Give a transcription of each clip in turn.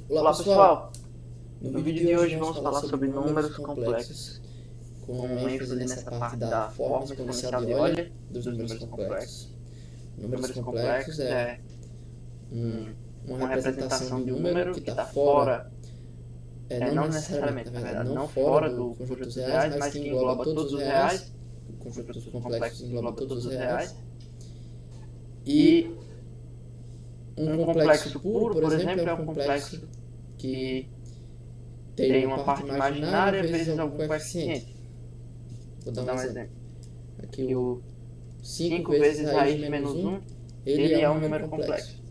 Olá pessoal, no vídeo de hoje vamos falar sobre números complexos, com ênfase nessa parte da forma exponencial de Euler dos números complexos. Números complexos é uma representação de um número que está fora, não necessariamente, na verdade, não fora do conjunto dos reais, mas que engloba todos os reais, o conjunto dos complexos engloba todos os reais, e um complexo puro, por exemplo, é um complexo que tem uma parte imaginária vezes algum coeficiente. Vou dar um exemplo. Aqui o 5 vezes raiz de menos 1, ele é um número complexo.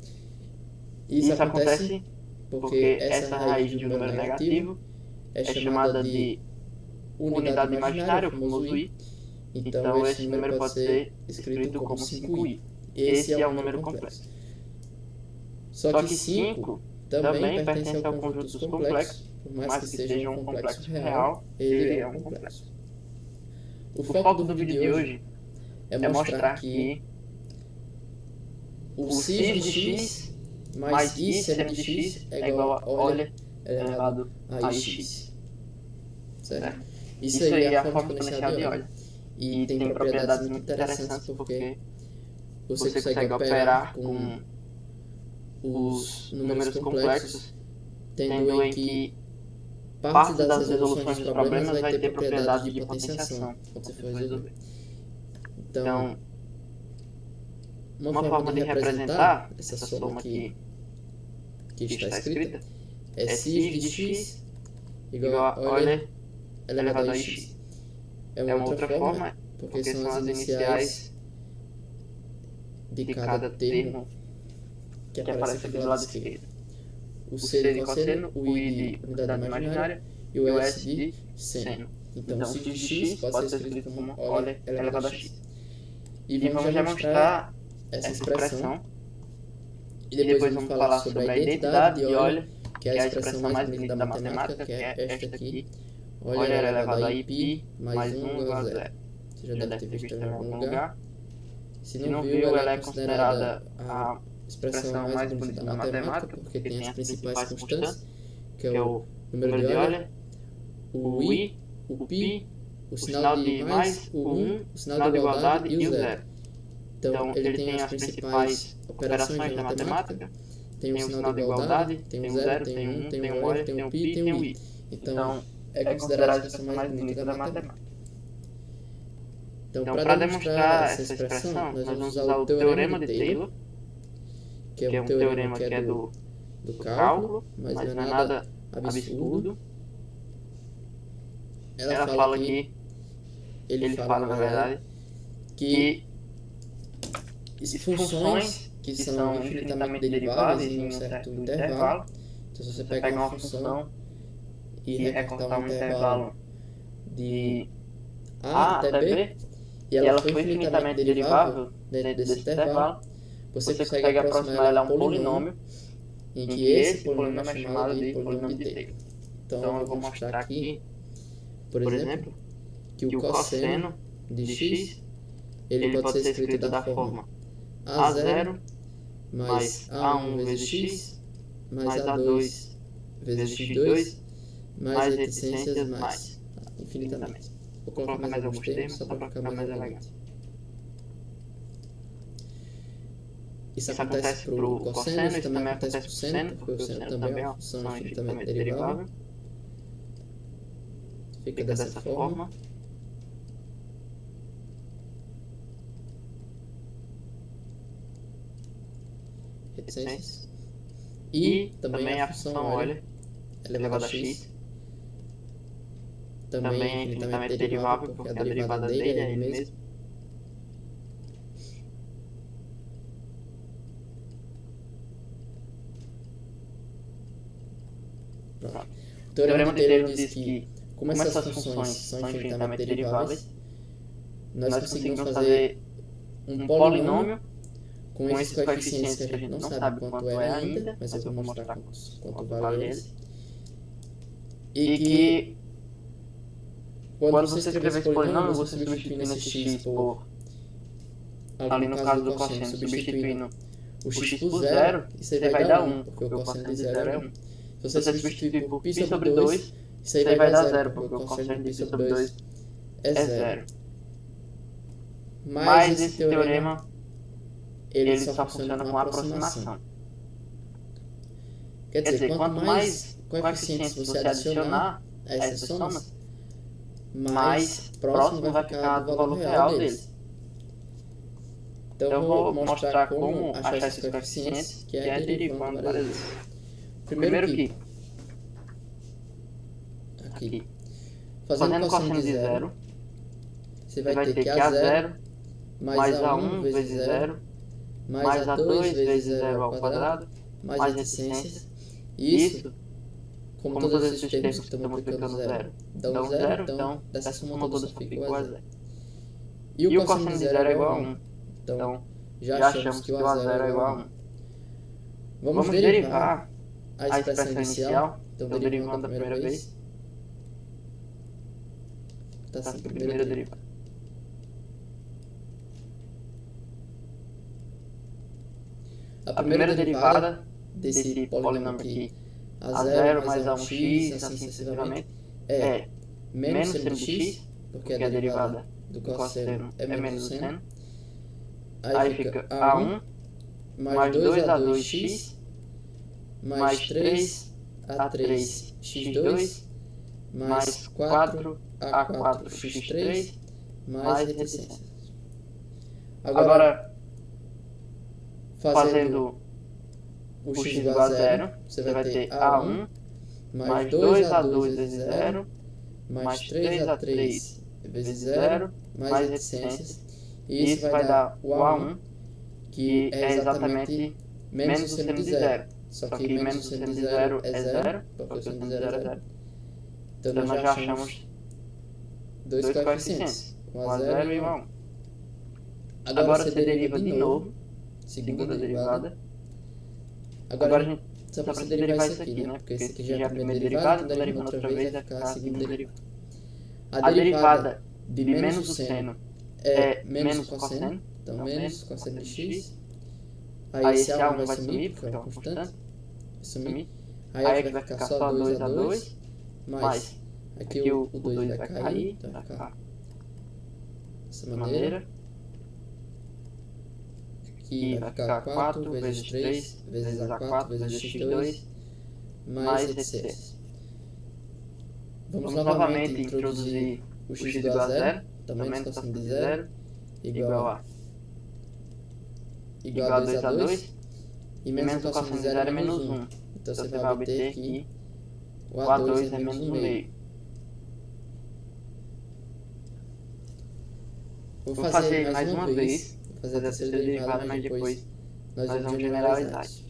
Isso acontece porque essa raiz de um número negativo é chamada de unidade imaginária, o famoso i. Então esse número pode ser escrito como 5i. Esse é um número complexo. Só que 5 também pertence ao conjunto dos complexos, por mais que seja um complexo real, ele é um complexo. O foco do vídeo de hoje é mostrar que o sinus de x mais i seno de x é igual a Euler elevado a ix. Certo? Isso aí é a forma exponencial de Euler. E tem propriedades muito interessantes porque você consegue operar com os números complexos, tendo em que parte das resoluções dos problemas vai ter propriedade de potenciação quando você for resolver. Então, uma forma de representar essa soma aqui que está escrita é sin de x igual a Euler elevado a ix. É uma outra forma, porque são as iniciais de cada termo que aparece aqui do lado esquerdo. O c de cosseno, o i de unidade imaginária e o s de seno. Então, o sin de x pode ser escrito como Euler elevado a x. E vamos já mostrar essa expressão. E depois vamos falar sobre a identidade de Euler, que é a expressão mais bonita da matemática, que é esta aqui. Euler elevado a i mais 1 igual a 0. Você já deve ter visto ela em algum lugar. Se não viu, ela é considerada a expressão mais bonita da matemática, porque tem as principais constantes, que é o número de Euler, o i, o π, o sinal de mais, o 1, o sinal de igualdade e o 0. Então, ele tem as principais operações da matemática, tem o sinal de igualdade, tem o 0, tem o 1, tem o Euler, tem o π e tem o i. Então, é considerada a expressão mais bonita da matemática. Então, para demonstrar essa expressão, nós vamos usar o teorema de Taylor, que é um teorema que é do cálculo, mas não é nada absurdo. Ela fala aqui, ele fala na verdade, que funções que são infinitamente deriváveis em um certo intervalo, então se você pega uma função e recortar um intervalo de a até b, e ela for infinitamente derivável dentro desse intervalo, você consegue aproximar ela a um polinômio, em que esse polinômio é chamado de polinômio de Taylor. Então eu vou mostrar aqui, por exemplo, que o cosseno de x ele pode ser escrito da forma a0 mais a1 vezes x mais a2 vezes x2 mais reticências mais infinitamente. Vou colocar mais alguns termos só para ficar mais elegante. Isso acontece para o cosseno, isso também acontece para o seno, porque o seno também é uma função infinitamente derivável. Fica dessa forma. Reticências. E também a função Euler elevado a x. Também é infinitamente derivável, porque a derivada dele é ele mesmo. Pronto. O teorema de Taylor diz que, como essas funções são infinitamente deriváveis, nós conseguimos fazer um polinômio com esses coeficientes que a gente não sabe quanto é ainda, mas eu vou mostrar quanto vale eles. E que, quando você escrever esse polinômio, você substituindo esse x por, ali no caso do cosseno, substituindo o x por 0, isso aí vai dar 1, porque o cosseno de 0 é 1. Se você substituir por π sobre 2, isso aí vai dar 0, porque o cosseno de π sobre 2 é 0. Mas esse teorema, ele só funciona com aproximação. Quer dizer, quanto mais coeficientes você adicionar a essas somas, mais próximo vai ficar do valor real deles. Então eu vou mostrar como achar esses coeficientes, que é derivando várias vezes. Primeiro aqui. Fazendo cosseno de 0, você vai ter que A0 mais A1 vezes 0, mais A2 vezes 0 ao quadrado, mais reticências. E isso, como todos esses termos que estão multiplicando 0 dão 0, então dessa soma toda só fica igual a 0. E o cosseno de 0 é igual a 1. Então já achamos que o A0 é igual a 1. Vamos derivar a expressão inicial. Então derivando a primeira vez. Está assim, primeira derivada. A primeira derivada desse polinômio aqui, A0 mais A1x, assim sucessivamente, é menos seno de x, porque a derivada do cosseno é menos o seno. Aí fica A1 mais 2A2x mais 3A3x2 mais 4A4x3 mais reticências. Agora, fazendo o x igual a 0, você vai ter A1 mais 2A2 vezes 0 mais 3A3 vezes 0 mais reticências. E isso vai dar o A1, que é exatamente menos o seno de 0. Só que menos o seno de 0 é 0, porque o seno de 0 é 0. Então nós já achamos dois coeficientes, o A0 e o A1. Agora você deriva de novo, segunda derivada. Agora a gente só precisa derivar isso aqui, né? Porque esse aqui já é a primeira derivada, então derivando outra vez vai ficar a segunda derivada. A derivada de menos o seno é menos o cosseno, então menos cosseno de x. Aí esse A1 vai sumir, porque é uma constante, vai sumir. Aí aqui vai ficar só 2A2, mas aqui o 2 vai cair, então vai ficar dessa maneira. Aqui vai ficar 4 vezes 3 vezes A4 vezes x2 mais reticências. Vamos novamente introduzir o x igual a 0, também menos cosseno de 0, igual a 2A2, e menos o cosseno de 0 é menos 1. Então você vai obter que o A2 é menos 1 meio. Vou fazer mais uma vez, vou fazer a terceira derivada, mas depois nós vamos generalizar isso.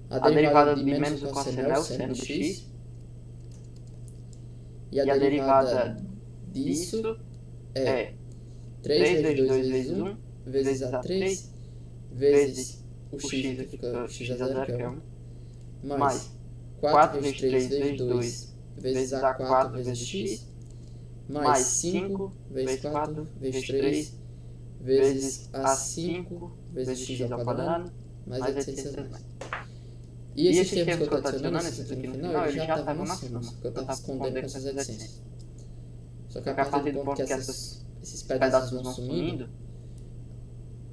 A derivada de menos o cosseno é o seno de x, e a derivada disso é 3 vezes 2 vezes 1 vezes A3 vezes o x, que fica x a 0, que é 1, mais 4 vezes 3 vezes 2 vezes A4 vezes x, mais 5 vezes 4 vezes 3 vezes A5 vezes x ao quadrado, mais reticências mais. E esses termos que eu estou adicionando, esses aqui no final, eles já estavam na soma, porque eu estava escondendo com essas reticências. Só que a partir do ponto que esses pedaços vão sumindo,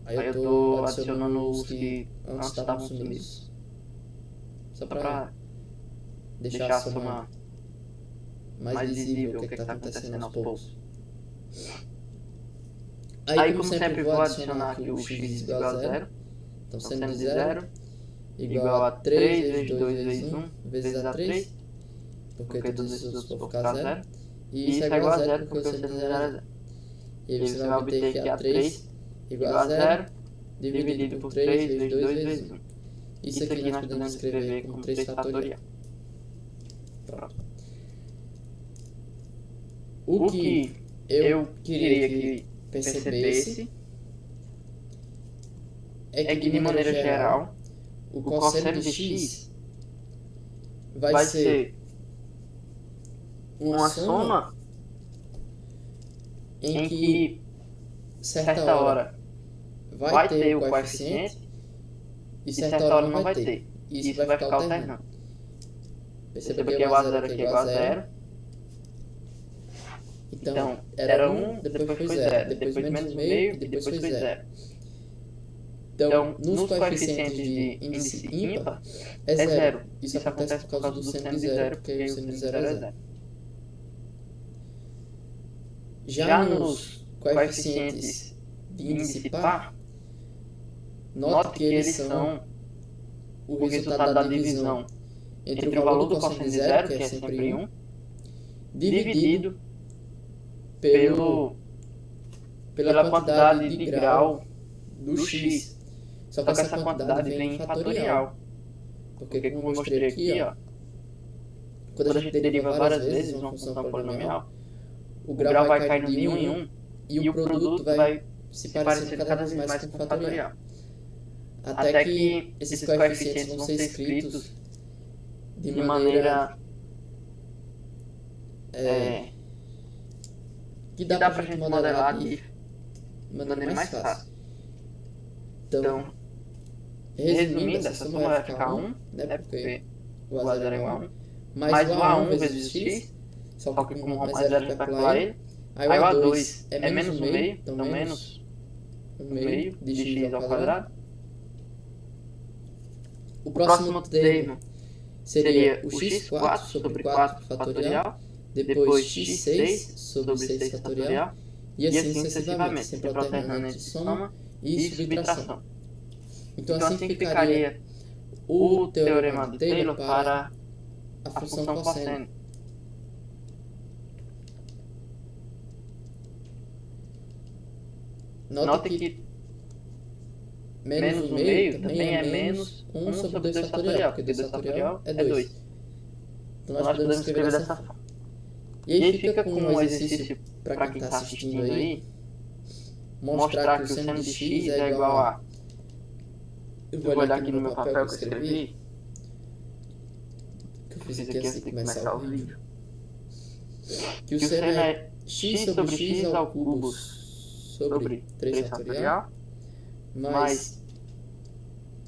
aí eu estou adicionando os que antes estavam sumidos. Só para deixar a soma mais visível o que está acontecendo aos poucos. Aí, como sempre, vou adicionar aqui o x igual a 0. Então, seno de 0 igual a 3 vezes 2 vezes 1 vezes A3, porque todos esses outros vão ficar 0. E isso é igual a 0 porque o seno de 0 é 0. E aí você vai obter que A3 igual a 0 dividido por 3 vezes 2 vezes 1. Isso aqui nós podemos escrever como 3 fatorial. Pronto. O que eu queria que percebesse é que, de maneira geral, o cosseno de x vai ser uma soma em que certa hora vai ter o coeficiente e certa hora não vai ter. E isso vai ficar alternando. Perceba que o A0 aqui é igual a 0. Então, era 1, depois foi 0, depois menos meio e depois foi 0. Então, nos coeficientes de índice ímpar, é 0. Isso acontece por causa do seno de 0, porque aí o seno de 0 é 0. Já nos coeficientes de índice par, note que eles são o resultado da divisão entre o valor do cosseno de 0, que é sempre 1, dividido pela quantidade de grau do x. Só que essa quantidade vem em fatorial. Porque, como eu mostrei aqui, ó, quando a gente deriva várias vezes uma função polinomial, o grau vai caindo de 1 em 1 e o produto vai se parecendo cada vez mais com o fatorial. Até que esses coeficientes vão ser escritos de maneira que dá pra gente modelar de maneira mais fácil. Então, resumindo, essa soma vai ficar 1, né, porque o A0 é igual a 1, mais o A1 vezes o x, só que com mais 0 a gente vai calcular ele. Aí o A2 é menos 1 meio, então menos 1 meio de x ao quadrado. O próximo termo seria o x4 sobre 4 fatorial, depois x6 sobre 6 fatorial, e assim sucessivamente, sempre alternando entre soma e subtração. Então assim ficaria o teorema de Taylor para a função cosseno. Note que menos 1 meio também é menos 1 sobre 2 fatorial, porque 2 fatorial é 2. Então nós podemos escrever dessa forma. E aí fica com um exercício para quem está assistindo aí, mostrar que o seno de x é igual a... Eu vou olhar aqui no meu papel que eu escrevi, que eu fiz aqui antes de começar o vídeo. Que o seno é x sobre x ao cubo sobre 3 fatorial, mais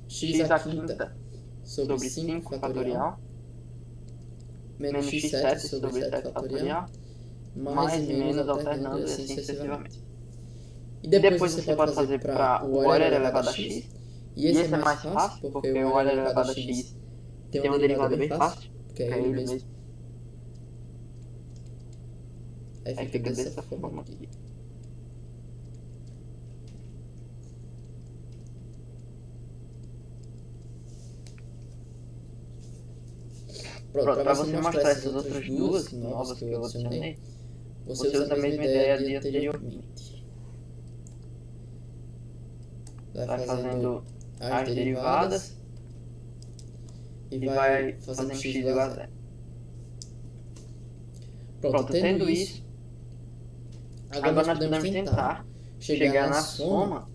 x à quinta sobre 5 fatorial, menos x7 sobre 7 fatorial, mais e menos alternando assim sucessivamente. E depois você pode fazer para o Euler elevado a x, e esse é mais fácil, porque o Euler elevado a x tem uma derivada bem fácil, que é ele mesmo. Aí fica dessa forma aqui. Pronto, para você mostrar essas outras duas novas que eu adicionei, você usa a mesma ideia de anteriormente. Vai fazendo as derivadas e vai fazendo x igual a 0. Pronto, tendo isso, agora nós podemos tentar chegar na soma,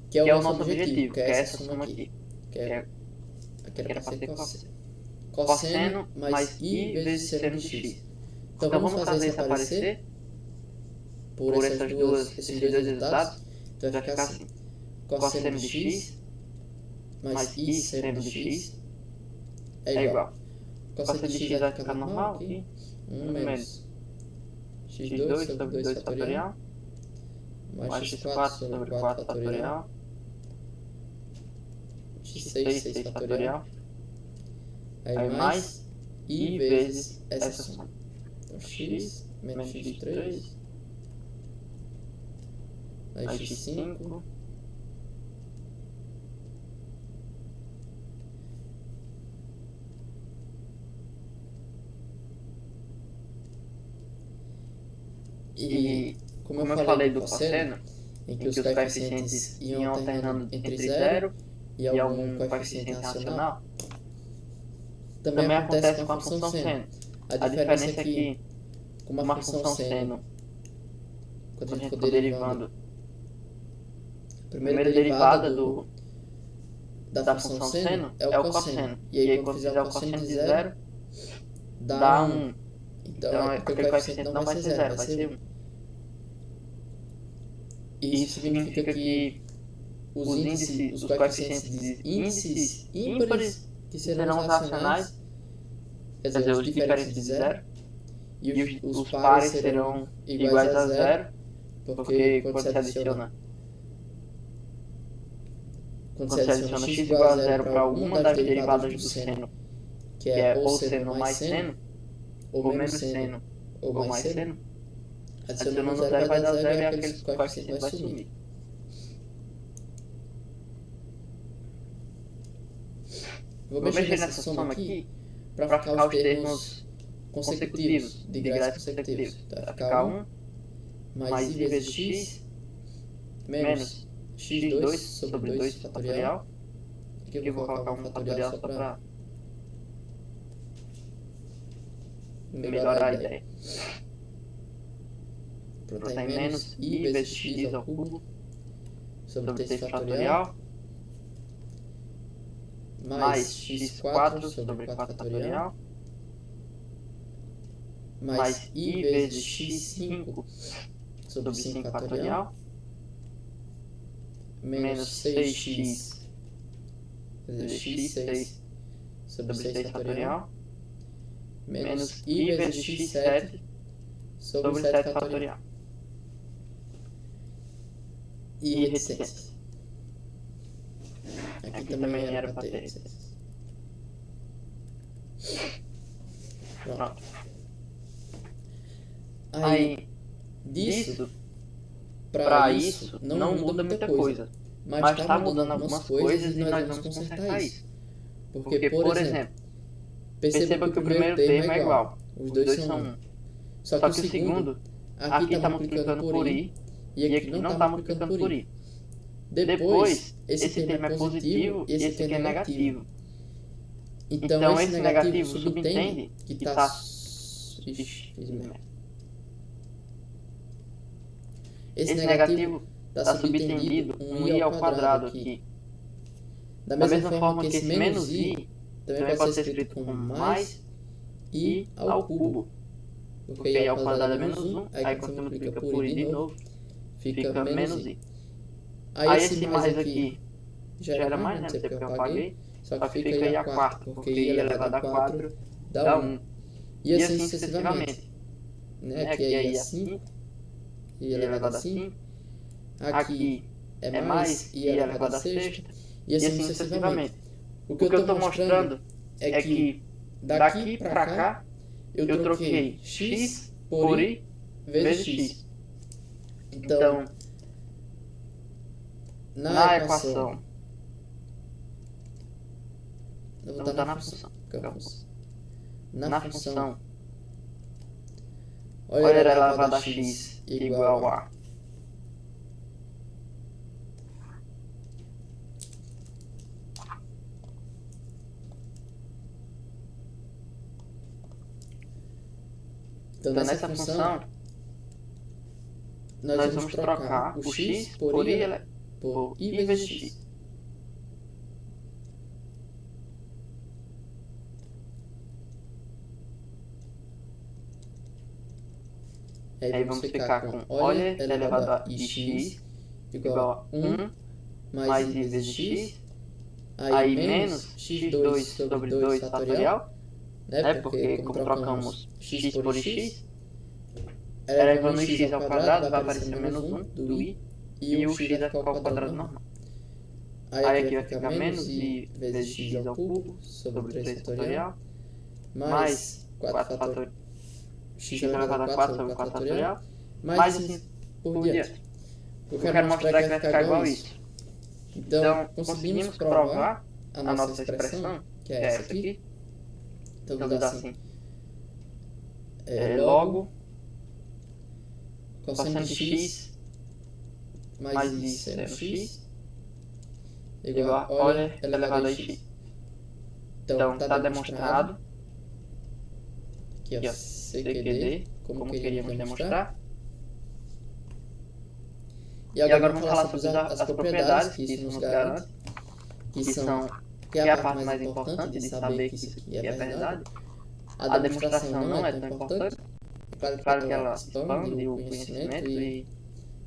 que é o nosso objetivo, que é essa soma aqui, que era para ser cosseno. Cosseno mais i vezes seno de x. Então vamos fazer isso aparecer por esses dois resultados. Então vai ficar assim: cosseno de x mais i seno de x é igual. Cosseno de x vai ficar normal aqui, 1 menos x2 sobre 2 fatorial, mais x4 sobre 4 fatorial, x6 6 fatorial. Aí mais i vezes essa soma. Então x menos x3, aí x5, e como eu falei do cosseno, em que os coeficientes iam alternando entre 0 e algum coeficiente racional, também acontece com a função seno. A diferença é que, com uma função seno, quando a gente for derivando a primeira derivada da função seno é o cosseno. E aí, quando fizer o cosseno de 0, dá 1. Então, aquele coeficiente não vai ser 0, vai ser 1. E isso significa que os coeficientes de índices ímpares, que serão os racionais, quer dizer, os diferentes de zero, e os pares serão iguais a zero, porque quando você adiciona x igual a zero para alguma das derivadas do seno, que é ou seno mais seno, ou menos seno, ou mais seno, adicionando zero vai dar zero e aquele coeficiente vai sumir. Vou mexer nessa soma aqui para ficar os termos consecutivos, de graus consecutivos. Então, vai ficar 1 mais i vezes x menos x2 sobre 2 fatorial. Aqui eu vou colocar um fatorial só para melhorar a ideia. Pronto, aí menos i vezes x ao cubo sobre 3 fatorial mais x4 sobre 4 fatorial mais i vezes x5 sobre 5 fatorial menos 6x vezes x6 sobre 6 fatorial menos i vezes x7 sobre 7 fatorial. E reticências. Aqui também era para ter reticências. Pronto. Aí, disso para isso não muda muita coisa. Mas está mudando algumas coisas e nós vamos consertar isso. Porque, por exemplo, perceba que o primeiro termo é igual. Os dois são 1. Só que o segundo, aqui está multiplicando por i e aqui não está multiplicando por i. Depois, esse termo é positivo e esse aqui é negativo. Então, esse negativo subentende que está... Esse negativo está subtendido um i ao quadrado aqui. Da mesma forma que esse menos i também pode ser escrito como mais i ao cubo. Porque i ao quadrado é menos 1, aí quando você multiplica por i de novo, fica menos i. Aí esse mais aqui já era mais, né? Porque eu apaguei. Só que fica i a quarta, porque i elevado a 4 dá 1. E assim sucessivamente. Né? Aqui é i a 5, i elevado a 5. Aqui é mais i elevado a sexta. E assim sucessivamente. O que eu estou mostrando é que daqui para cá eu troquei x por i vezes x. Então, na equação, eu vou botar na função. Na função, olha elevado a x igual a Então, nessa função, nós vamos trocar o x por i vezes x. Aí vamos ficar com olha elevado a ix igual a 1 mais i vezes x, aí menos x2 sobre 2 fatorial, né? Porque como trocamos x por x, elevando o x ao quadrado vai aparecer menos 1 do i e o x vai ficar ao quadrado normal. Aí aqui vai ficar menos i vezes x ao cubo sobre 3 fatorial mais 4 fatorial, x elevado a 4 sobre 4 fatorial, mais assim por diante. Eu quero mostrar que vai ficar igual a isso. Então, conseguimos provar a nossa expressão, que é essa aqui. Então, vou dar assim, logo cosseno de x mais i seno x igual a olha elevado a x. Então, está demonstrado aqui, ó, CQD, como queríamos demonstrar. E agora vamos falar sobre as propriedades que isso nos garante, que é a parte mais importante de saber que isso aqui é verdade. A demonstração não é tão importante, claro que ela expande o conhecimento e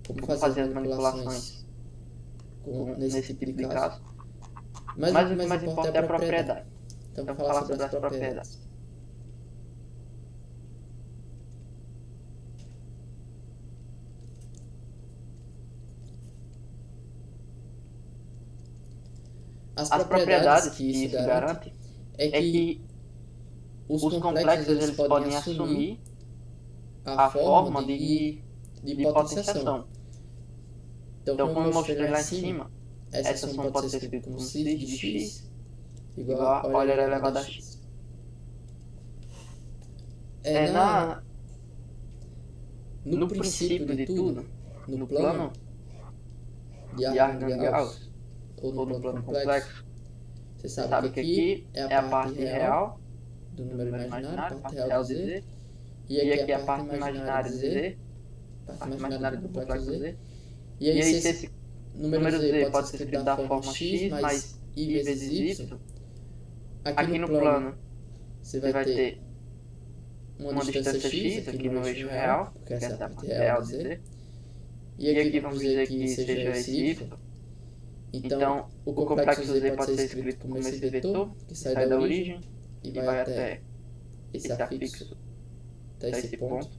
como fazer as manipulações nesse tipo de caso. Mas o que mais importa é a propriedade. Então, vamos falar sobre as propriedades. As propriedades que isso garante é que os complexos eles podem assumir a forma de potenciação. Então, como eu mostrei lá em cima, essa soma pode ser escrita como sin de x igual a OL elevado a x. No princípio de tudo, no plano de Argand-Gauss, ou no plano complexo, você sabe que aqui é a parte real do número imaginário, a parte real de Z, e aqui é a parte imaginária de Z, a parte imaginária do complexo Z. E aí, se esse número Z pode ser escrito da forma x mais i vezes y, aqui no plano você vai ter uma distância x aqui no eixo real, porque essa é a parte real de Z, e aqui vamos dizer que seja esse y. Então, o complexo Z pode ser escrito como esse vetor que sai da origem e vai até esse afixo, até esse ponto.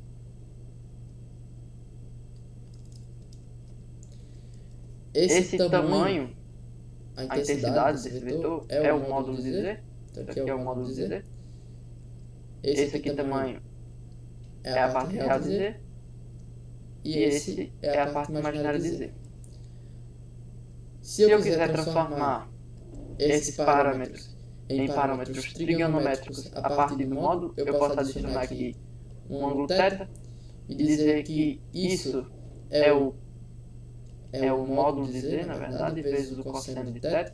Esse tamanho, a intensidade desse vetor, é o módulo de Z. Então aqui é o módulo de Z. Esse aqui tamanho é a parte real de Z. E esse é a parte imaginária de Z. Se eu quiser transformar esses parâmetros em parâmetros trigonométricos a partir do módulo, eu posso adicionar aqui um ângulo θ e dizer que isso é o módulo de Z, na verdade, vezes o cosseno de θ.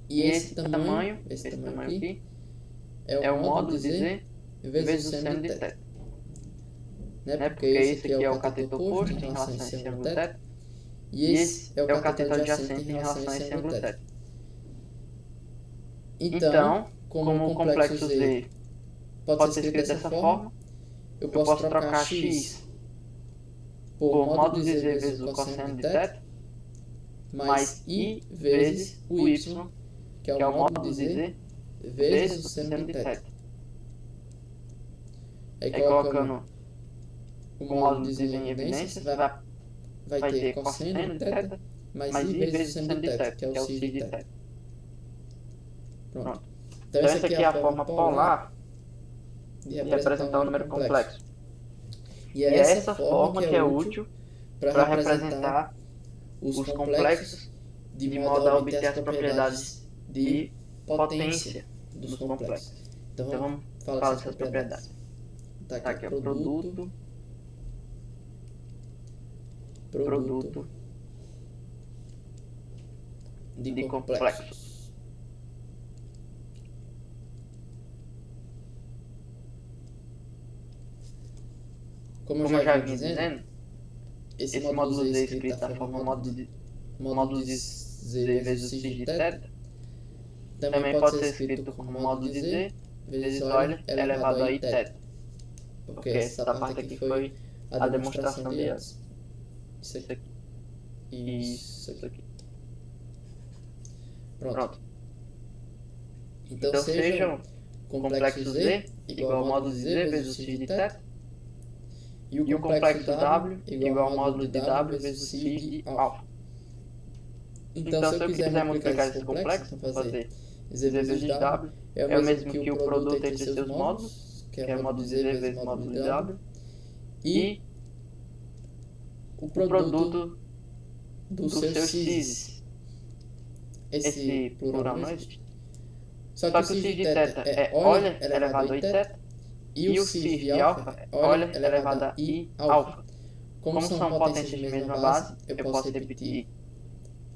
E esse tamanho aqui é o módulo de Z vezes o seno de θ. Porque esse aqui é o cateto oposto em relação a esse ângulo θ. E esse é o cateto adjacente em relação a esse ângulo θ. Então, como o complexo Z pode ser escrito dessa forma, eu posso trocar x por módulo de Z vezes o cosseno de θ, mais i vezes o y, que é o módulo de Z vezes o seno de θ. Aí colocando o módulo de Z em evidência, vai ter cosseno de θ mais i vezes o seno de θ, que é o sin de θ. Pronto. Então essa aqui é a forma polar de representar um número complexo. E é essa forma que é útil para representar os complexos de modo a obter as propriedades de potência dos complexos. Então vamos falar dessas propriedades. Tá aqui o produto de complexos. Como eu já vim dizendo, esse módulo Z escrito da forma módulo de Z vezes o sin de θ também pode ser escrito como módulo de Z vezes OL elevado a Iθ. Porque essa parte aqui foi a demonstração de antes. Isso aqui. Isso aqui. Pronto. Então seja o complexo Z igual ao módulo de Z vezes o sin de θ. E o complexo W igual ao módulo de W vezes o sin de alfa. Então, se eu quiser multiplicar esse complexo, vou fazer Z vezes W é o mesmo que o produto entre seus módulos, que é o módulo de Z vezes o módulo de W, e o produto dos seus x's. Esse plural não existe. Só que o sin de θ é OL elevado a Iθ, e o sin de alfa é OL elevado a I alfa. Como são potências de mesma base, eu posso repetir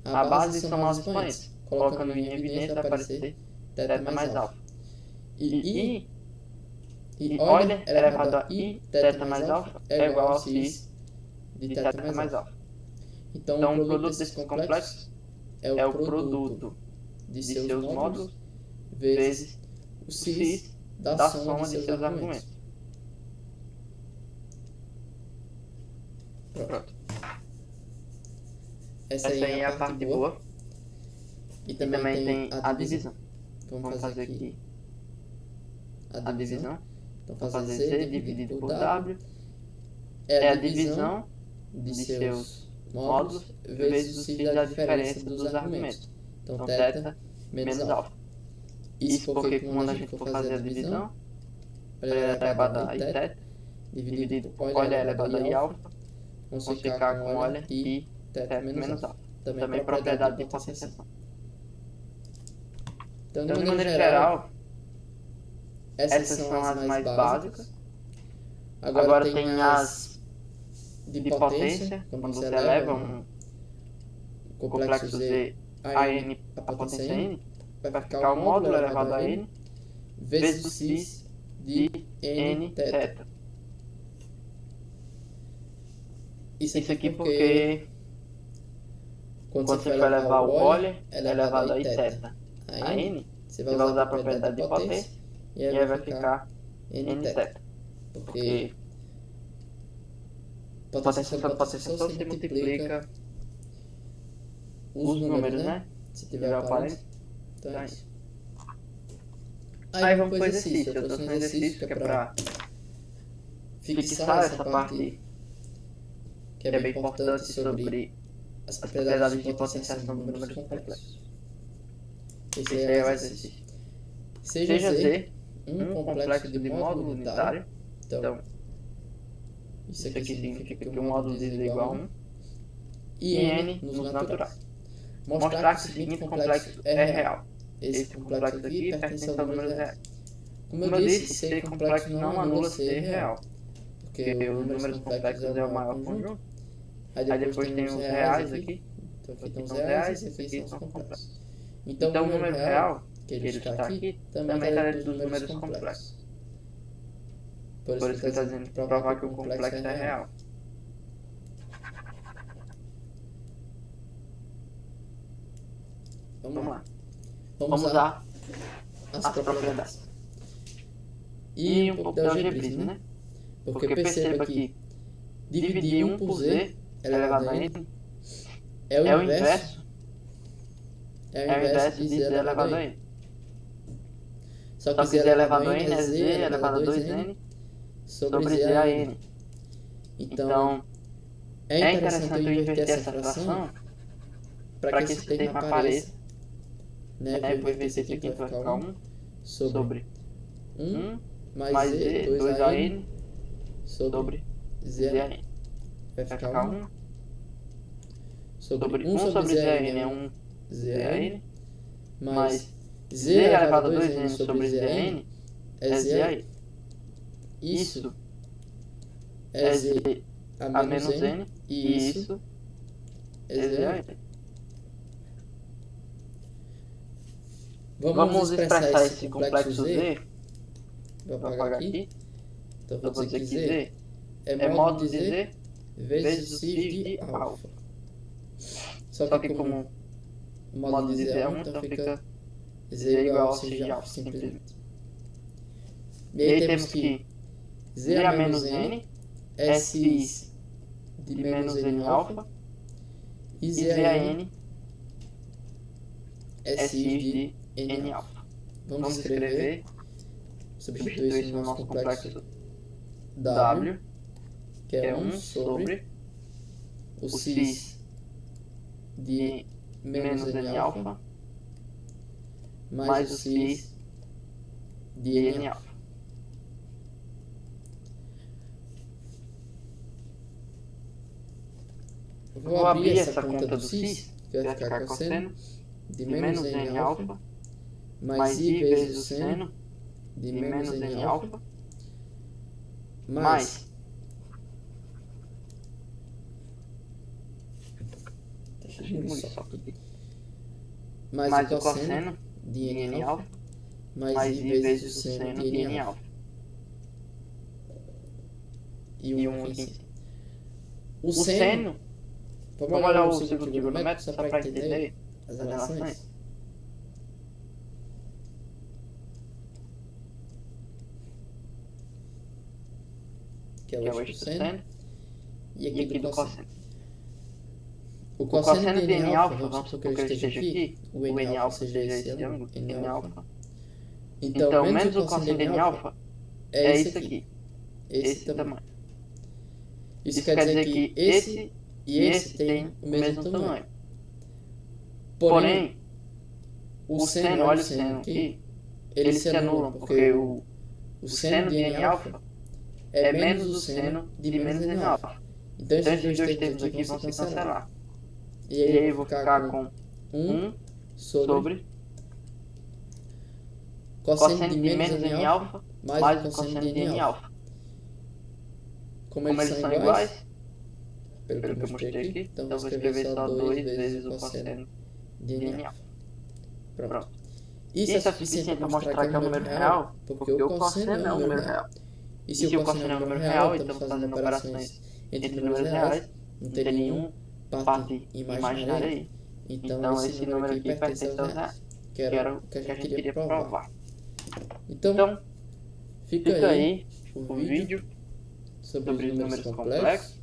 a base e somar os expoentes. Colocando em evidência vai aparecer θ mais alfa. E OL elevado a I θ mais alfa é igual ao sin de θ mais alfa. Então o produto desses complexos é o produto de seus módulos vezes o sin da soma de seus argumentos. Pronto. Essa aí é a parte boa. E também tem a divisão. Vamos fazer aqui a divisão. Então fazer Z dividido por W é a divisão de seus módulos vezes o sin da diferença dos argumentos. Então, θ menos alfa. Isso porque quando a gente for fazer a divisão, L elevado a I θ, dividido por L elevado a I alfa, vamos ficar com L I θ menos alfa. Também propriedade de potenciação. Então, de maneira geral, essas são as mais básicas. Agora tem as de potência, quando você eleva um complexo Z a N, a potência N, vai ficar o módulo elevado a N vezes o cis de N θ. Isso aqui porque quando você for elevar o óleo, é elevado a I θ a N, você vai usar a propriedade de potência e aí vai ficar N θ. Porque potência sobre potência você multiplica os números, né? Se tiver aparente, então é isso. Aí vamos para o exercício. Eu trouxe um exercício que é para fixar essa parte que é bem importante sobre as propriedades de potenciação de números complexos. Esse aí é o exercício. Seja Z um complexo de módulo unitário. Então, isso aqui significa que o módulo Z é igual a 1. E N nos naturais. Mostrar que o seguinte complexo é real. Esse complexo aqui pertence a números reais. Como eu disse, ser complexo não anula ser real. Porque os números complexos é o maior conjunto. Aí depois tem os reais aqui. Então aqui estão os reais e aqui são os complexos. Então o número real, que ele está aqui, também está dentro dos números complexos. Por isso que ele está dizendo que provar que o complexo é real. Vamos lá. Vamos usar as propriedades. E um pouco de algebrismo, né? Porque perceba que dividir 1 por Z elevado a N é o inverso de Z elevado a N. Só que Z elevado a N é Z elevado a 2N sobre Z a N. Então, é interessante eu inverter essa fração para que esse termo apareça. Né? Eu vou inverter aqui, então vai ficar 1 sobre 1 mais Z, 2AN sobre ZAN. Vai ficar 1 sobre 1 sobre ZAN é 1 ZAN, mais Z elevado a 2N sobre ZAN é ZAN. Isso é Z a menos N e isso é ZAN. Vamos expressar esse complexo Z. Vou apagar aqui. Então vou dizer que Z é módulo de Z vezes o cis de alfa. Só que como o módulo de Z é 1, então fica Z igual ao cis de alfa, simplesmente. E aí temos que Z a menos N é cis de menos N alfa e Z a N é cis de N alfa. Vamos escrever, substituir isso no nosso complexo W, que é 1 sobre o cis de menos N alfa mais o cis de N alfa. Vou abrir essa conta do cis, que vai ficar cosseno de menos N alfa mais I vezes o seno de menos N alfa mais mais o cosseno de N alfa mais I vezes o seno de N alfa e 1 aqui em cima. O seno, vamos olhar o círculo trigonométrico só para entender as relações. Que é o eixo do seno, e aqui do cosseno. O cosseno de N alfa, vamos supor que ele esteja aqui, o N alfa seja esse ângulo, N alfa. Então, menos o cosseno de N alfa é isso aqui, esse tamanho. Isso quer dizer que esse e esse têm o mesmo tamanho. Porém, o seno, olha o seno aqui, eles se anulam, porque o seno de n alfa é menos o seno de menos n alfa. Então esses dois termos aqui vão se cancelar. E aí eu vou ficar com 1 sobre cosseno de menos n alfa mais o cosseno de n alfa. Como eles são iguais, pelo que eu mostrei aqui, então vou escrever só 2 vezes o cosseno de n alfa. Pronto. Isso é suficiente para mostrar que é um número real, porque o cosseno é um número real. E se o cosseno é um número real, e estamos fazendo operações entre números reais, não tem nenhum parte imaginária aí. Então esse número aqui pertence aos reais, que era o que a gente queria provar. Então, fica aí o vídeo sobre os números complexos.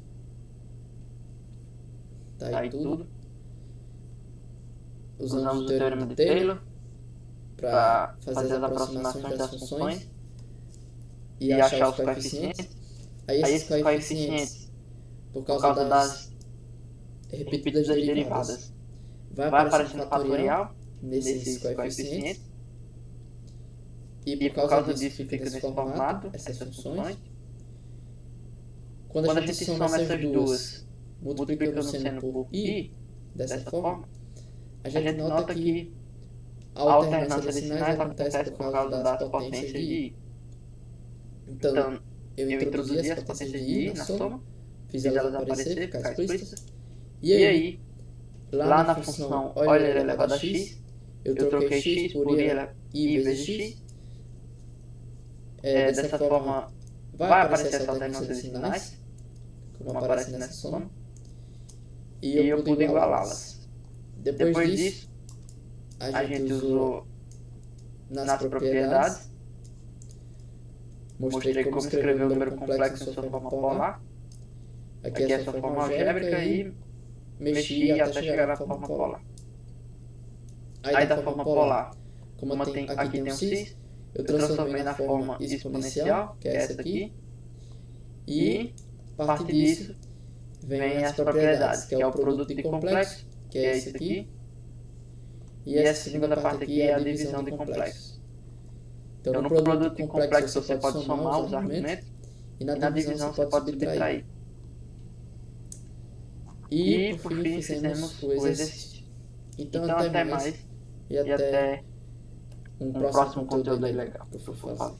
Tá aí tudo. Usamos o teorema de Taylor para fazer as aproximações das funções e achar os coeficientes. Aí esses coeficientes, por causa das repetidas derivadas, vai aparecer no fatorial nesses coeficientes. E por causa disso fica nesse formato, essas funções. Quando a gente soma essas duas, multiplicando o seno por i, dessa forma, a gente nota que a alternância de sinais acontece por causa das potências de i. Então, eu introduzi as potências de i na soma, fiz elas aparecer, ficar explícitas. E aí, lá na função Euler elevado a x, eu troquei x por i vezes x. Dessa forma, vai aparecer essa alternância de sinais, como aparece nessa soma, e eu pude igualá-las. Depois disso, a gente usou nas propriedades, mostrei como escrever um número complexo em sua forma polar, aqui é a sua forma algébrica, e mexi até chegar na forma polar. Aí da forma polar, como aqui tem um x, eu transformei na forma exponencial, que é essa aqui, e a partir disso vem as propriedades, que é o produto de complexo, que é esse aqui, e essa segunda parte aqui é a divisão de complexos. Então no produto de complexo você pode somar os argumentos, e na divisão você pode subtrair. E por fim fizemos o exercício. Então até mais, e até um próximo conteúdo aí legal que eu for fazer.